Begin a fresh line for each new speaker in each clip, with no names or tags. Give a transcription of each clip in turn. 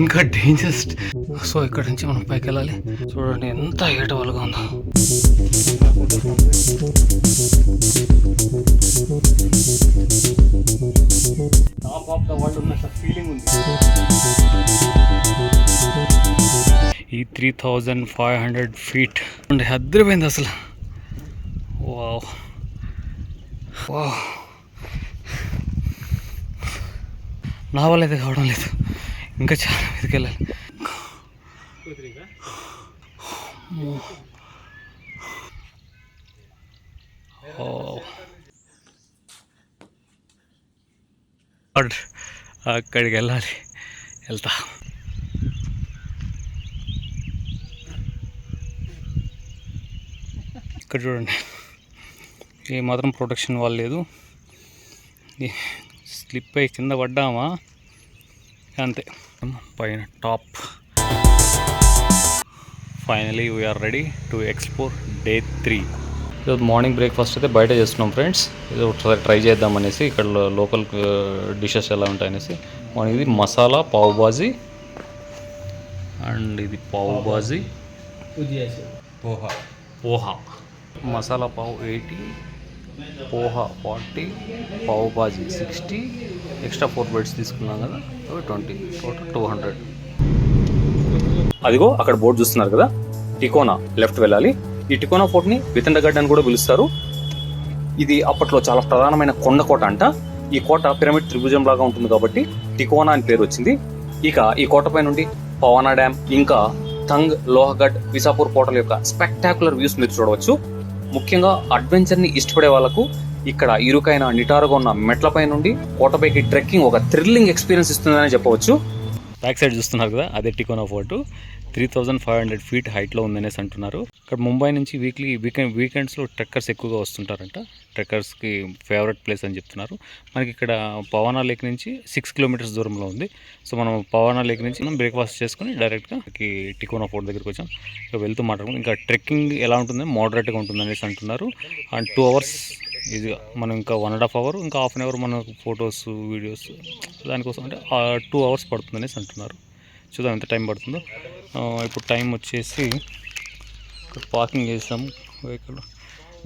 ఇంకా dangerous. So ఇక్కడ నుంచి మనం పైకి వెళ్ళాలి. చూడండి ఎంత ఏటవాలుగా ఉందో. టాప్ ఆఫ్ ద వరల్డ్ ఉన్న ఫీలింగ్ ఉంది. ఈ 3500 feet ఉండే అద్దరిపోయింది అసలు. వావ్ వావ్, నా వల్ల అయితే కావడం లేదు, ఇంకా చాలా మీదకి వెళ్ళాలి. అక్కడికి వెళ్ళాలి, వెళ్తా. ఇక్కడ చూడండి, ఏ మాత్రం ప్రొటెక్షన్ వాళ్ళు లేదు. స్లిప్ అయ్యి కింద పడ్డామా అంతే. పైన top. Finally we're ready to explore day 3. ఈరోజు మార్నింగ్ బ్రేక్ఫాస్ట్ అయితే బయట చేస్తున్నాం ఫ్రెండ్స్. ఇది ఒకసారి ట్రై చేద్దాం అనేసి, ఇక్కడ లోకల్ డిషెస్ ఎలా ఉంటాయనేసి. మార్నింగ్ ఇది మసాలా పావ్ బాజీ, అండ్ ఇది పావ్ బాజీ, పోహా. మసాలా పావ్ 80, పోహా 40, పావ్ బాజీ 60, ఎక్స్ట్రా 4 బ్రెడ్స్ తీసుకున్నాం కదా, 20, టోటల్ 200. అదిగో అక్కడ బోర్డు చూస్తున్నారు కదా, టికోనా, లెఫ్ట్ వెళ్ళాలి. ఈ టికోనా ఫోర్ట్ని వితండగడ్ అని కూడా పిలుస్తారు. ఇది అప్పట్లో చాలా ప్రధానమైన కొండ కోట అంట. ఈ కోట పిరమిడ్ త్రిభుజం లాగా ఉంటుంది కాబట్టి టికోనా అని పేరు వచ్చింది. ఇక ఈ కోటపై నుండి పవానా డ్యామ్, ఇంకా తంగ్, లోహగఢ్, విసాపూర్ కోటల యొక్క స్పెక్టాక్యులర్ వ్యూస్ మీరు చూడవచ్చు. ముఖ్యంగా అడ్వెంచర్ని ఇష్టపడే వాళ్ళకు ఇక్కడ ఇరుకైన నిటారుగా ఉన్న మెట్లపై నుండి కోటపైకి ట్రెక్కింగ్ ఒక థ్రిల్లింగ్ ఎక్స్పీరియన్స్ ఇస్తుందని చెప్పవచ్చు. బ్యాక్ సైడ్ చూస్తున్నారు కదా, అదే టికోనా ఫోర్ట్. 3500 feet హైట్లో ఉందనేసి అంటున్నారు. ఇక్కడ ముంబై నుంచి వీకెండ్స్లో ట్రెక్కర్స్ ఎక్కువగా వస్తుంటారంట. ట్రెక్కర్స్కి ఫేవరెట్ ప్లేస్ అని చెప్తున్నారు. మనకి ఇక్కడ పవానా లేక్ నుంచి 6 kilometers దూరంలో ఉంది. సో మనం పవానా లేక్ నుంచి మనం బ్రేక్ఫాస్ట్ చేసుకుని డైరెక్ట్గా టికోనా ఫోర్ట్ దగ్గరికి వచ్చాం. ఇక వెళ్తూ మాట్లాడుకున్నాం. ఇంకా ట్రెక్కింగ్ ఎలా ఉంటుంది, మోడరేట్గా ఉంటుంది అనేసి అంటున్నారు. అండ్ 2 hours ఈజీగా మనం ఇంకా 1.5 hour, ఇంకా 1/2 hour మనకు ఫొటోస్, వీడియోస్ దానికోసం అంటే 2 hours పడుతుంది అనేసి అంటున్నారు. చూద్దాం ఎంత టైం పడుతుందో. ఇప్పుడు టైం వచ్చేసి ఇక్కడ పార్కింగ్ చేసాం వెహికల్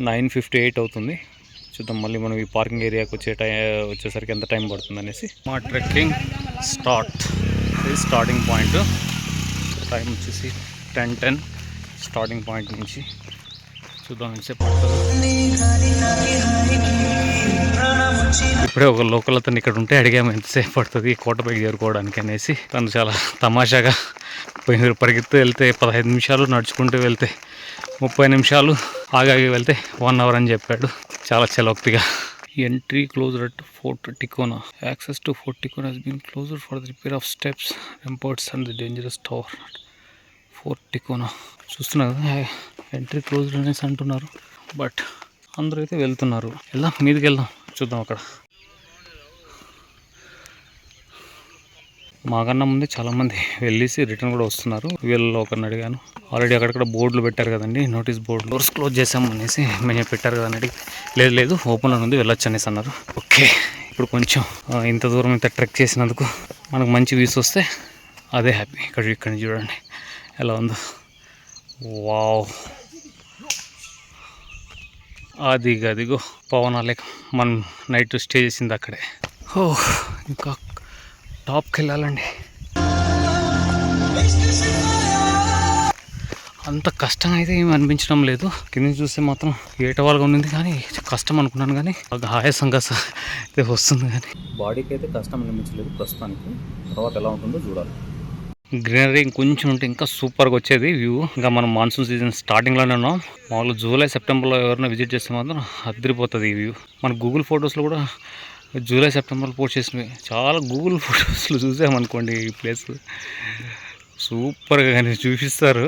9:58 అవుతుంది. చూద్దాం మళ్ళీ మనం ఈ పార్కింగ్ ఏరియాకి వచ్చేసరికి ఎంత టైం పడుతుంది అనేసి. మా ట్రెక్కింగ్ స్టార్టింగ్ పాయింట్. టైం వచ్చేసి 10:10 స్టార్టింగ్ పాయింట్ నుంచి. చూద్దాం ఎంతసేపు పడుతుంది. ఇప్పుడే ఒక లోకల్ అతను ఇక్కడ ఉంటే అడిగాము ఎంతసేపు పడుతుంది కోటపైకి చేరుకోవడానికి అనేసి. తను చాలా తమాషాగా పరిగెత్తు వెళ్తే 15 నిమిషాలు, నడుచుకుంటూ వెళ్తే 30 నిమిషాలు, ఆగాగి వెళ్తే 1 hour అని చెప్పాడు చాలా చలోక్తిగా. Entry closed at fort Tikona. Access to fort Tikona has been closed for the repair of steps, ramparts and the dangerous tower fort Tikona. చూస్తున్నారు కదా, ఎంట్రీ క్లోజ్డ్ అనేసి అంటున్నారు, బట్ అందరూ అయితే వెళ్తున్నారు. వెళ్దాం, మీదకి వెళ్దాం, చూద్దాం. అక్కడ మాకన్నా ముందే చాలామంది వెళ్ళేసి రిటర్న్ కూడా వస్తున్నారు. వీళ్ళలో ఒకరిని అడిగాను. ఆల్రెడీ అక్కడక్కడ బోర్డులు పెట్టారు కదండి, నోటీస్ బోర్డు. డోర్స్ క్లోజ్ చేసాము అనేసి మేము పెట్టారు కదండి అడిగి, లేదు ఓపెన్లో ఉంది, వెళ్ళొచ్చు అనేసి అన్నారు. ఓకే, ఇప్పుడు కొంచెం ఇంత దూరం ఇంత ట్రెక్ చేసినందుకు మనకు మంచి వ్యూస్ వస్తే అదే హ్యాపీ. ఇక్కడ చూడండి ఎలా ఉందో. వావ్, అదిగో పవనా లేక్. మనం నైట్ స్టే చేసింది అక్కడే. ఇంకా టాప్కి వెళ్ళాలండి. అంత కష్టం అయితే ఏమి అనిపించడం లేదు. కింద చూస్తే మాత్రం ఏటవాలుగా ఉంది, కానీ కష్టం అనుకున్నాను, కానీ ఆయాసంగా అయితే వస్తుంది. కానీ బాడీకి అయితే కష్టం అనిపించలేదు ప్రస్తుతానికి. తర్వాత ఎలా ఉంటుందో చూడాలి. గ్రీనరీ ఇంకొంచెం ఉంటే ఇంకా సూపర్గా వచ్చేది వ్యూ. ఇంకా మనం మాన్సూన్ సీజన్ స్టార్టింగ్లోనే ఉన్నాం. మామూలుగా జూలై, సెప్టెంబర్లో ఎవరైనా విజిట్ చేస్తే మాత్రం అదిరిపోతుంది ఈ వ్యూ. మన గూగుల్ ఫొటోస్లో కూడా జూలై, సెప్టెంబర్లో పోస్ట్ చేసినవి చాలా గూగుల్ ఫొటోస్లో చూసామనుకోండి, ఈ ప్లేస్ సూపర్గా కానీ చూపిస్తారు,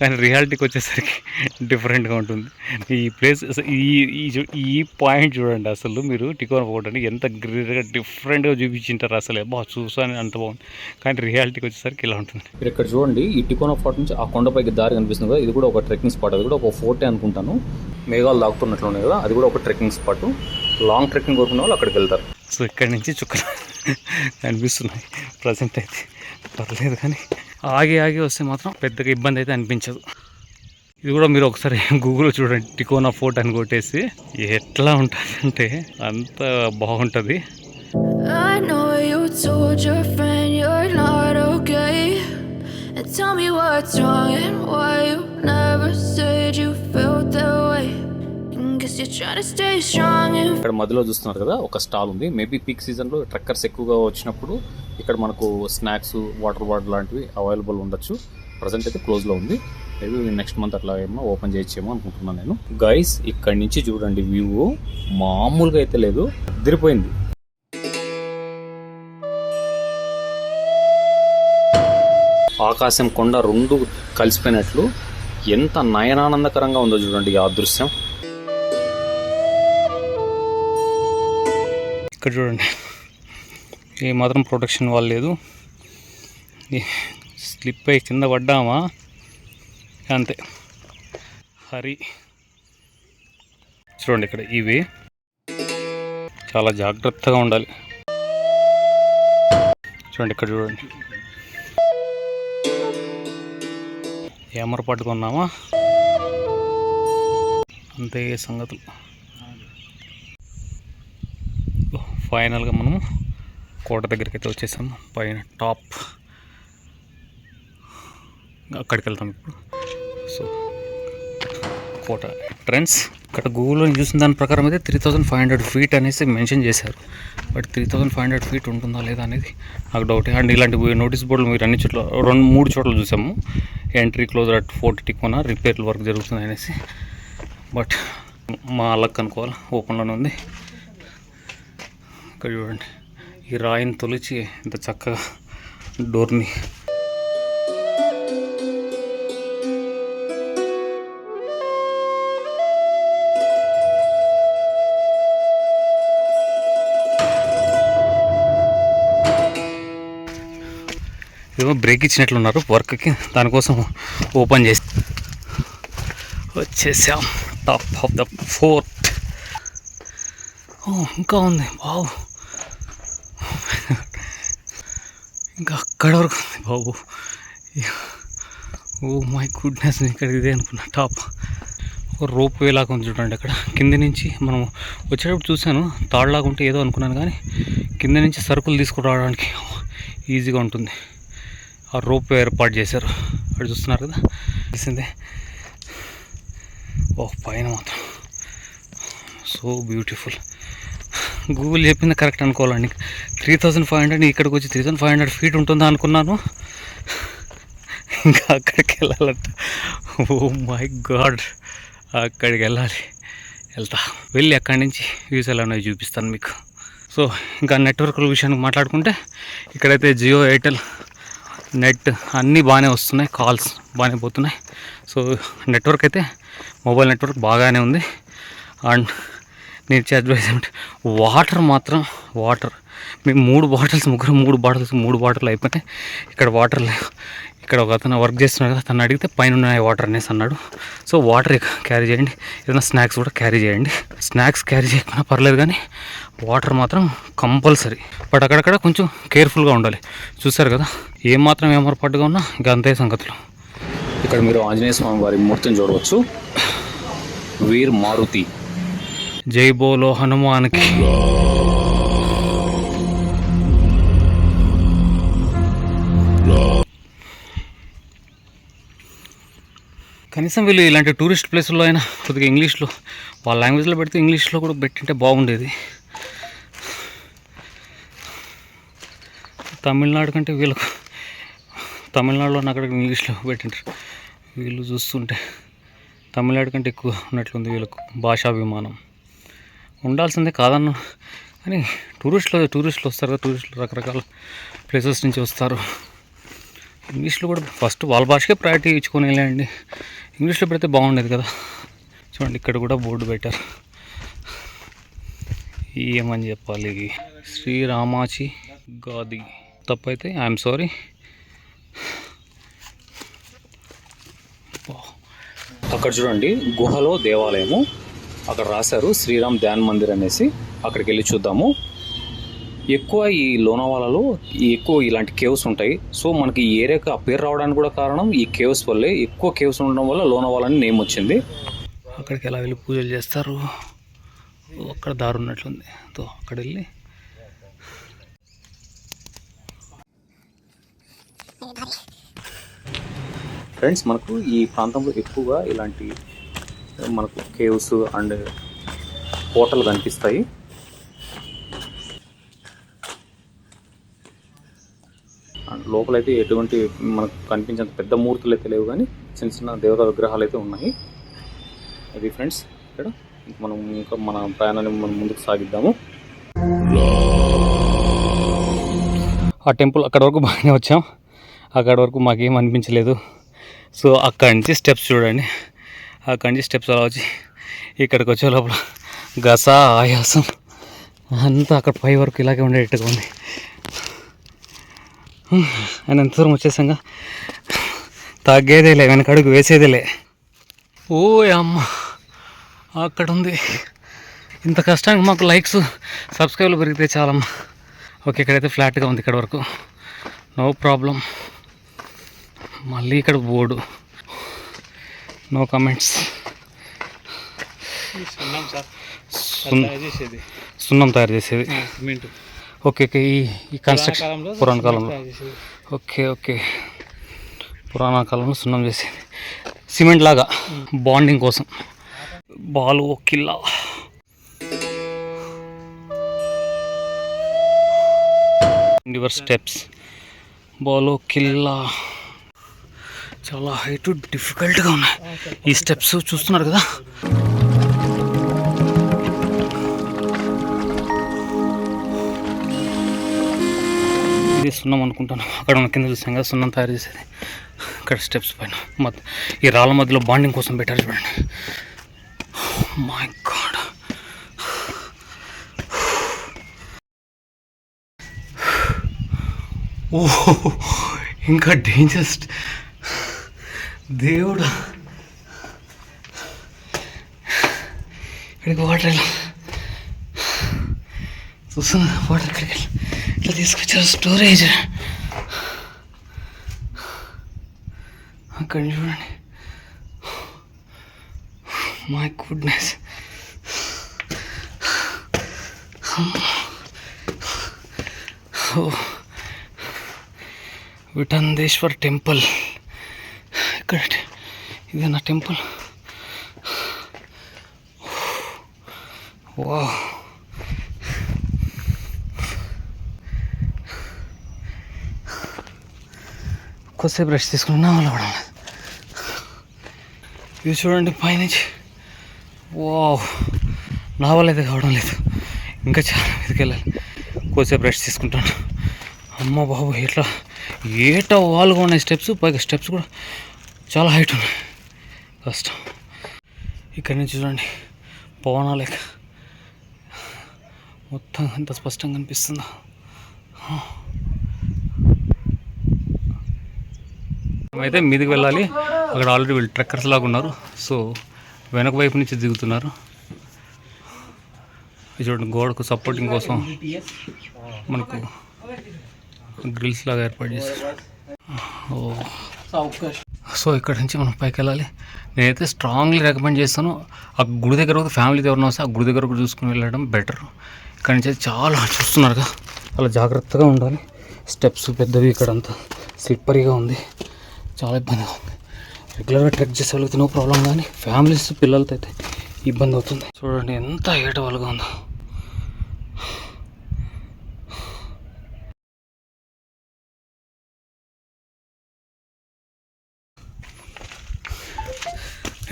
కానీ రియాలిటీకి వచ్చేసరికి డిఫరెంట్గా ఉంటుంది ఈ ప్లేస్. ఈ పాయింట్ చూడండి అసలు మీరు, టికోనా ఫోర్ట్ అని ఎంత గ్రీన్గా డిఫరెంట్గా చూపించింటారు అసలు. చూసాను అంత బాగుంది, కానీ రియాలిటీకి వచ్చేసరికి ఇలా ఉంటుంది. మీరు ఇక్కడ చూడండి, ఈ టికోనా ఫోర్ట్ నుంచి ఆ కొండపైకి దారి కనిపిస్తుంది కదా, ఇది కూడా ఒక ట్రెక్కింగ్ స్పాట్. అది కూడా ఒక ఫోర్టే అనుకుంటాను, మేఘాలు దాక్కుతున్నట్లు ఉన్నాయి కదా, అది కూడా ఒక ట్రెక్కింగ్ స్పాట్. లాంగ్ ట్రెక్కింగ్ కోరుకునే వాళ్ళు అక్కడికి వెళ్తారు. సో ఇక్కడి నుంచి చుక్కలు కనిపిస్తున్నాయి ప్రజెంట్ అయితే, పర్లేదు. కానీ ఆగి ఆగి వస్తే మాత్రం పెద్దగా ఇబ్బంది అయితే అనిపించదు. ఇది కూడా మీరు ఒకసారి గూగుల్లో చూడండి, టికోనా ఫోర్ట్ అని కొట్టేసి ఎట్లా ఉంటుంది అంటే అంత బాగుంటుంది.
I know you told your friend you're not okay, and tell me what's wrong and why you never said you felt that way. Guess you're trying to stay strong and
ఇక్కడ మధ్యలో చూస్తున్నారు కదా ఒక స్టాల్ ఉంది. Maybe peak సీజన్లో truckers ఎక్కువగా వచ్చినప్పుడు ఇక్కడ మనకు స్నాక్స్, వాటర్ బాటిల్ లాంటివి అవైలబుల్ ఉండొచ్చు. ప్రజెంట్ అయితే క్లోజ్లో ఉంది. మేబీ నెక్స్ట్ మంత్ అట్లా ఏమో ఓపెన్ చేయొచ్చేమో అనుకుంటున్నాను నేను. గైస్ ఇక్కడి నుంచి చూడండి వ్యూ మామూలుగా అయితే లేదు, అదిరిపోయింది. ఆకాశం కొండ రెండు కలిసిపోయినట్లు ఎంత నయనానందకరంగా ఉందో చూడండి ఆ దృశ్యం. ఇక్కడ చూడండి ఏ మాత్రం ప్రొటెక్షన్ వాళ్ళు లేదు. స్లిప్ అయి కింద పడ్డామా అంతే. హరి చూడండి ఇక్కడ ఇవి చాలా జాగ్రత్తగా ఉండాలి. చూడండి ఇక్కడ చూడండి ఏమర పట్టుకున్నామా అంతే సంగతులు. ఫైనల్గా మనము కోట దగ్గరికి అయితే వచ్చేసాము. పైన టాప్ అక్కడికి వెళ్తాం ఇప్పుడు. సో కోట ఎంట్రన్స్ ఇక్కడ గూగుల్లో చూసిన దాని ప్రకారం అయితే 3500 feet అనేసి మెన్షన్ చేశారు. బట్ 3500 feet ఉంటుందా లేదా అనేది నాకు డౌట్. అండ్ ఇలాంటి నోటీస్ బోర్డులు మీరు అన్ని చోట్ల 2-3 చోట్ల చూసాము. Entry close at fort Tikona, repair work జరుగుతుంది అనేసి. బట్ మా లక్ అనుకోవాలి, ఓపెన్లోనే ఉంది. ఇక్కడ చూడండి ఈ రాయిని తొలిచి ఇంత చక్కగా డోర్ని ఏమో బ్రేక్ ఇచ్చినట్లున్నారు వర్క్కి, దానికోసం ఓపెన్ చేసి వచ్చేసాం టాప్ ఆఫ్ ద ఫోర్ట్. ఇంకా ఉంది బాబు, ఇంకా అక్కడ వరకు ఉంది బాబు. ఓ మై గుడ్నెస్, ఇక్కడ ఇదే అనుకున్నా టాప్. ఒక రోప్ వే లాగా ఉంది చూడండి అక్కడ. కింద నుంచి మనం వచ్చేటప్పుడు చూశాను తాడులాగా ఉంటే ఏదో అనుకున్నాను, కానీ కింద నుంచి సరుకులు తీసుకురావడానికి ఈజీగా ఉంటుంది. ఆ రోప్ ఏర్పాటు చేశారు అక్కడ చూస్తున్నారు కదా, తెలిసిందే. పైన మాత్రం సో బ్యూటిఫుల్. గూగుల్ చెప్పింది కరెక్ట్ అనుకోవాలండి. 3500 ఇక్కడికి వచ్చి 3500 feet ఉంటుందా అనుకున్నాను. ఇంకా అక్కడికి వెళ్ళాలంట. ఓ మై గాడ్, అక్కడికి వెళ్తా వెళ్ళి అక్కడి నుంచి వ్యూస్ ఎలా ఉన్నాయో చూపిస్తాను మీకు. సో ఇంకా నెట్వర్క్ల విషయానికి మాట్లాడుకుంటే ఇక్కడైతే జియో, ఎయిర్టెల్, నెట్ అన్నీ బాగానే వస్తున్నాయి, కాల్స్ బాగానే పోతున్నాయి. సో నెట్వర్క్ అయితే మొబైల్ నెట్వర్క్ బాగానే ఉంది. అండ్ నేను ఇచ్చే అడ్వైస్ ఏమిటి, వాటర్ మేము 3 బాటిల్స్, ముగ్గురు 3 బాటిల్ అయిపోయినాయి. ఇక్కడ వాటర్ లేవు. ఇక్కడ ఒక అతను వర్క్ చేస్తున్నాడు కదా, తను అడిగితే పైన ఉన్నాయి వాటర్ అనేసి అన్నాడు. సో వాటర్ క్యారీ చేయండి, ఏదైనా స్నాక్స్ కూడా క్యారీ చేయండి. స్నాక్స్ క్యారీ చేయకపోయినా పర్లేదు, కానీ వాటర్ మాత్రం కంపల్సరీ. బట్ అక్కడక్కడ కొంచెం కేర్ఫుల్గా ఉండాలి. చూసారు కదా ఏమాత్రం ఏమరపాటుగా ఉన్నా ఇంకా అంతే సంగతులు. ఇక్కడ మీరు ఆంజనేయ స్వామి వారి మూర్తిని చూడవచ్చు. వీర్ మారుతి, జై బోలో హనుమాన్కి. కనీసం వీళ్ళు ఇలాంటి టూరిస్ట్ ప్లేసుల్లో అయినా కొద్దిగా ఇంగ్లీష్లో, వాళ్ళ లాంగ్వేజ్లో పెడితే ఇంగ్లీష్లో కూడా పెట్టింటే బాగుండేది. తమిళనాడు కంటే వీళ్ళకు, తమిళనాడులో అక్కడ ఇంగ్లీష్లో పెట్టింటారు. వీళ్ళు చూస్తుంటే తమిళనాడు కంటే ఎక్కువ ఉన్నట్లుంది వీళ్ళకు భాషాభిమానం. ఉండాల్సిందే కాదన్న, కానీ టూరిస్టులు వస్తారు కదా, టూరిస్టులు రకరకాల ప్లేసెస్ నుంచి వస్తారు. ఇంగ్లీష్లో కూడా ఫస్ట్ వాళ్ళ భాషకే ప్రయారిటీ ఇచ్చుకొని వెళ్ళండి. ఇంగ్లీష్లో పెడితే బాగుండేది కదా. చూడండి ఇక్కడ కూడా బోర్డు పెట్టారు. ఏమని చెప్పాలి, శ్రీరామాచి గాది. తప్పైతే ఐఎమ్ సారీ. అక్కడ చూడండి గుహలో దేవాలయము, అక్కడ రాశారు శ్రీరామ్ ధ్యాన్ మందిర్ అనేసి. అక్కడికి వెళ్ళి చూద్దాము. ఎక్కువ ఈ లోనావాలాలో ఎక్కువ ఇలాంటి కేవ్స్ ఉంటాయి. సో మనకి ఈ ఏరియాకి ఆ పేరు రావడానికి కూడా కారణం ఈ కేవ్స్ వల్లే. ఎక్కువ కేవ్స్ ఉండడం వల్ల లోనావాలా అని నేమ్ వచ్చింది. అక్కడికి ఎలా వెళ్ళి పూజలు చేస్తారు, అక్కడ దారి ఉన్నట్లుంది. తో అక్కడ వెళ్ళి ఫ్రెండ్స్, మనకు ఈ ప్రాంతంలో ఎక్కువగా ఇలాంటి మనకు కేవ్స్ అండ్ కోటలు కనిపిస్తాయి. అండ్ లోపలైతే ఎటువంటి మనకు కనిపించేంత పెద్ద మూర్తులు అయితే లేవు, కానీ చిన్న చిన్న దేవతా విగ్రహాలు అయితే ఉన్నాయి. అది ఫ్రెండ్స్, ఇక్కడ మనం ఇంకా మన ప్రయాణాన్ని మనం ముందుకు సాగిద్దాము. ఆ టెంపుల్ అక్కడ వరకు బాగానే వచ్చాం, అక్కడ వరకు మాకేం అనిపించలేదు. సో అక్కడి నుంచి స్టెప్స్ చూడండి, అక్కడి నుంచి స్టెప్స్ అలా వచ్చి ఇక్కడికి వచ్చే లోపల గస ఆయాసం అంతా అక్కడ పై వరకు ఇలాగే ఉండేట్టుగా ఉంది. ఆయన ఎంత దూరం వచ్చేసాక తగ్గేదేలే, వెనకడుగు వేసేదేలే. ఓ అమ్మ, అక్కడ ఉంది. ఇంత కష్టానికి మాకు లైక్స్ సబ్స్క్రైబ్లు పెరిగితే చాలమ్మా. ఓకే, ఇక్కడైతే ఫ్లాట్గా ఉంది ఇక్కడ వరకు, నో ప్రాబ్లం. మళ్ళీ ఇక్కడ బోర్డు, నో కమెంట్స్. సున్నం తయారు చేసేది. ఓకే ఓకే, ఈ కన్స్ట్రక్షన్ పురాణ కాలంలో. ఓకే ఓకే, పురాణ కాలంలో సున్నం చేసేది సిమెంట్ లాగా బాండింగ్ కోసం. బాలు కిల్లా, యువర్ స్టెప్స్, బాలు కిల్లా. చాలా హైట్, డిఫికల్ట్గా ఉన్నాయి ఈ స్టెప్స్, చూస్తున్నారు కదా. ఇది సున్నం అనుకుంటాను, అక్కడ ఉన్న కింద చూసాం కదా సున్నం తయారు చేసేది. ఇక్కడ స్టెప్స్ పైన ఈ రాళ్ళ మధ్యలో బాండింగ్ కోసం పెట్టారు చూడండి. మై గాడ్, ఓ ఇంకా డేంజరస్. దేవుడు, ఇక్కడికి వాటర్ ఎలా చూస్తున్నా, వాటర్ ఇక్కడికి ఇట్లా తీసుకొచ్చారు. స్టోరేజ్ అక్కడ చూడండి. My goodness, Vithandeshwar temple. ఇక్కడ ఇది నా టెంపుల్. వా, కొద్దిసేపు బ్రష్ తీసుకున్నా వాళ్ళు కూడా. ఇది చూడండి పైనుంచి. వా, నా వల్ల అయితే కావడం లేదు, ఇంకా చాలా మీదకి వెళ్ళాలి. కొద్దిసేపు బ్రష్ తీసుకుంటాను. అమ్మ బాబు, ఎట్లా ఏట వాల్గా ఉన్నాయి స్టెప్స్. పైగా స్టెప్స్ కూడా చాలా హైట్ ఉన్నాయి, కష్టం. ఇక్కడి నుంచి చూడండి పవనాలేక మొత్తం ఎంత స్పష్టంగా కనిపిస్తుందో. మేమైతే మీదికి వెళ్ళాలి. అక్కడ ఆల్రెడీ వీళ్ళు ట్రెక్కర్స్ లాగా ఉన్నారు, సో వెనక వైపు నుంచి దిగుతున్నారు. చూడండి, గోడకు సపోర్టింగ్ కోసం మనకు గ్రిల్స్ లాగా ఏర్పాటు చేస్తారు. సో ఇక్కడ నుంచి మనం పైకి వెళ్ళాలి. నేనైతే స్ట్రాంగ్లీ రికమెండ్ చేస్తాను, ఆ గుడి దగ్గర ఫ్యామిలీతో ఎవరైనా వస్తే ఆ గుడి దగ్గర కూడా చూసుకుని వెళ్ళడం బెటర్. ఇక్కడ నుంచి చాలా చూస్తున్నారుగా, అలా జాగ్రత్తగా ఉండాలి. స్టెప్స్ పెద్దవి, ఇక్కడంతా స్లిప్పరీగా ఉంది, చాలా ఇబ్బందిగా ఉంది. రెగ్యులర్గా ట్రెక్ చేసే వాళ్ళకి నో ప్రాబ్లం, కానీ ఫ్యామిలీస్ పిల్లలతో అయితే ఇబ్బంది అవుతుంది. చూడండి ఎంత ఏటవాలుగా ఉందో.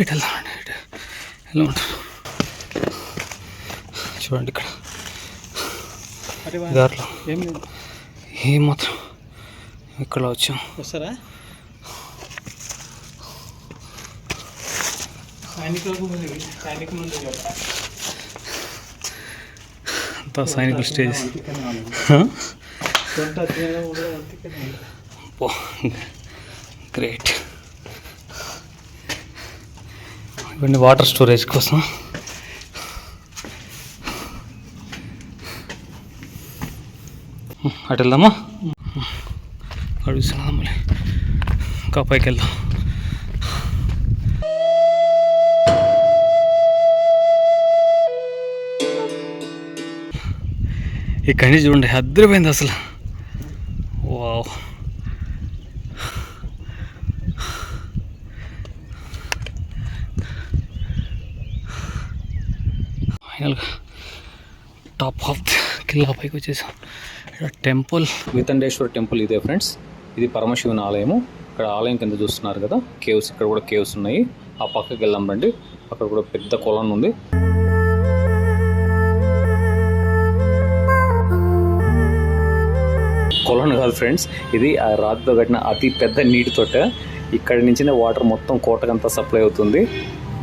ఇటు వెళ్దామండి, ఇటు ఎలా ఉంటారు చూడండి. ఇక్కడ దారిలో ఏం మాత్రం ఇక్కడ వచ్చాం. వస్తారా అంతా సైనికుల స్టేజ్. గ్రేట్. ఇవన్నీ వాటర్ స్టోరేజ్ కోసం. అటు వెళ్దామా? అడుగుతున్నాం మళ్ళీ ఇంకా పైకి వెళ్దాం. ఇక్కడి నుంచి చూడండి అద్దరిపోయింది అసలు. వావ్, ఫైనల్గా టాప్ ఆఫ్ ది కిల్లా పైకి వచ్చేసాం. ఇక్కడ టెంపుల్ వితండేశ్వర టెంపుల్ ఇదే ఫ్రెండ్స్. ఇది పరమశివుని ఆలయము. ఇక్కడ ఆలయం కింద చూస్తున్నారు కదా కేవ్స్, ఇక్కడ కూడా కేవ్స్ ఉన్నాయి. ఆ పక్కకి వెళ్దాం రండి. అక్కడ కూడా పెద్ద కొలను ఉంది. కొలను కాదు ఫ్రెండ్స్, ఇది ఆ రాతితో కట్టిన అతి పెద్ద నీటి తోట. ఇక్కడ నుంచి వాటర్ మొత్తం కోటకంతా సప్లై అవుతుంది.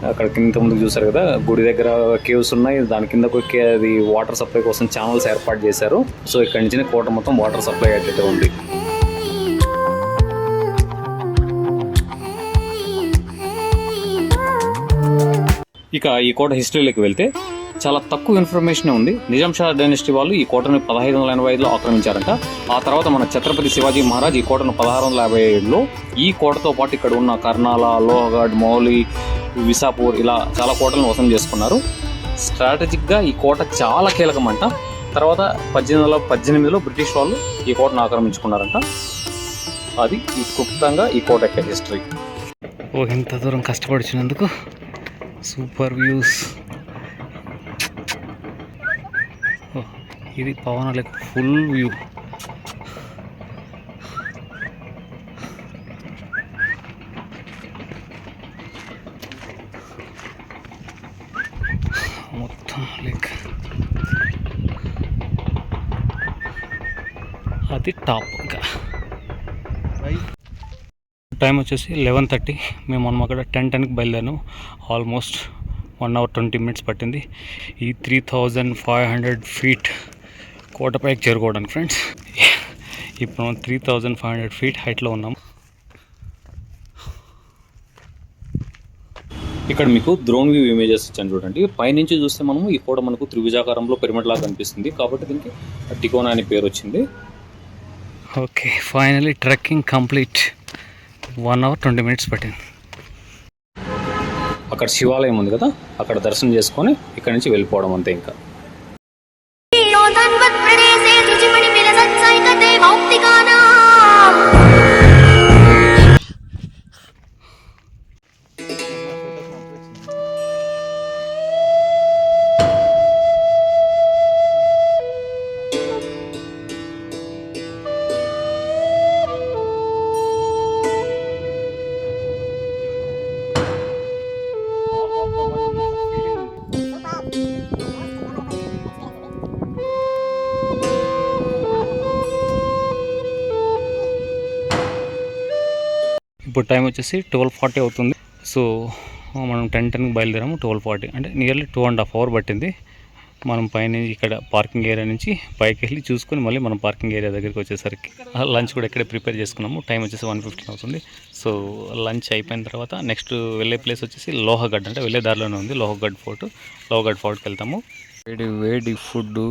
అక్కడ కింద ముందుకు చూసారు కదా గుడి దగ్గర కేవ్స్ ఉన్నాయి, దాని కిందకి అది వాటర్ సప్లై కోసం ఛానల్స్ ఏర్పాటు చేశారు. సో ఇక్కడ నుంచి కోట మొత్తం వాటర్ సప్లై అయ్యేటట్టు ఉంది. ఇక ఈ కోట హిస్టరీలోకి వెళ్తే చాలా తక్కువ ఇన్ఫర్మేషన్ ఉంది. నిజాం షా డైనస్టీ వాళ్ళు ఈ కోటను 1585లో ఆక్రమించారంట. ఆ తర్వాత మన ఛత్రపతి శివాజీ మహారాజ్ ఈ కోటను 1657లో ఈ కోటతో పాటు ఇక్కడ ఉన్న కర్నాల, లోహగఢ్, మౌలి, విసాపూర్ ఇలా చాలా కోటలను వశం చేసుకున్నారు. స్ట్రాటజిక్గా ఈ కోట చాలా కీలకమంట. తర్వాత 1818లో బ్రిటిష్ వాళ్ళు ఈ కోటను ఆక్రమించుకున్నారంట. అది ఈ క్లుప్తంగా ఈ కోట యొక్క హిస్టరీ. ఓ, ఇంత దూరం కష్టపడినందుకు సూపర్ వ్యూస్. ఇది పవన్ లైక్ ఫుల్ వ్యూ. మొత్తం లైక్ అది టాప్. ఇంకా టైం వచ్చేసి 11:30. మేము మనం అక్కడ 10:10కి బయలుదేరాము. ఆల్మోస్ట్ 1 hour 20 minutes పట్టింది ఈ 3500 feet కోటపైకి చేరుకోవడానికి ఫ్రెండ్స్. ఇప్పుడు మనం 3500 feet హైట్లో ఉన్నాం. ఇక్కడ మీకు డ్రోన్ వ్యూ ఇమేజెస్ ఇచ్చాను చూడండి. పైనుంచి చూస్తే మనము ఈ కోట మనకు త్రిభుజాకారంలో పిరమిడ్ లాగా కనిపిస్తుంది కాబట్టి దీనికి టికోనా అనే పేరు వచ్చింది. Okay, finally trekking complete. 1 hour 20 minutes పట్టింది. అక్కడ శివాలయం ఉంది కదా, అక్కడ దర్శనం చేసుకొని ఇక్కడ నుంచి వెళ్ళిపోవడం అంతే. ఇంకా ఇప్పుడు టైం వచ్చేసి 12:40 అవుతుంది. సో మనం 10:10కి బయలుదేరాము. 12:40 అంటే నియర్లీ 2.5 hours పట్టింది. మనం పైన ఇక్కడ పార్కింగ్ ఏరియా నుంచి పైకి వెళ్ళి చూసుకొని మళ్ళీ మనం పార్కింగ్ ఏరియా దగ్గరికి వచ్చేసరికి లంచ్ కూడా ఇక్కడే ప్రిపేర్ చేసుకున్నాము. టైం వచ్చేసి 1:15 అవుతుంది. సో లంచ్ అయిపోయిన తర్వాత నెక్స్ట్ వెళ్ళే ప్లేస్ వచ్చేసి లోహగఢ్, అంటే వెళ్ళే దారిలోనే ఉంది లోహగఢ్ ఫోర్ట్. లోహగఢ్ ఫోర్ట్కి వెళ్తాము. వేడి వేడి ఫుడ్